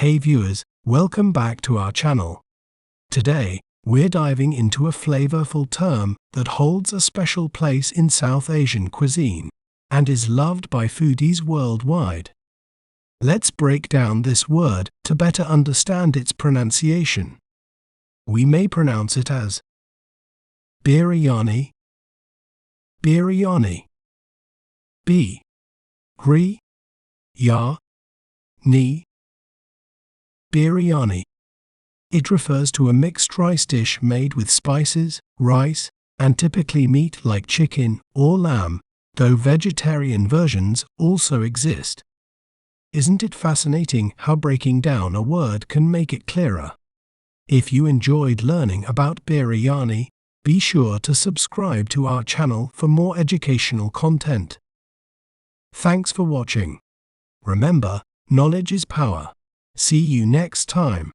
Hey viewers, welcome back to our channel. Today, we're diving into a flavorful term that holds a special place in South Asian cuisine and is loved by foodies worldwide. Let's break down this word to better understand its pronunciation. We may pronounce it as biryani, biryani, b, gri, ya, ni, biryani. It refers to a mixed rice dish made with spices, rice, and typically meat like chicken or lamb, though vegetarian versions also exist. Isn't it fascinating how breaking down a word can make it clearer? If you enjoyed learning about biryani, be sure to subscribe to our channel for more educational content. Thanks for watching. Remember, knowledge is power. See you next time.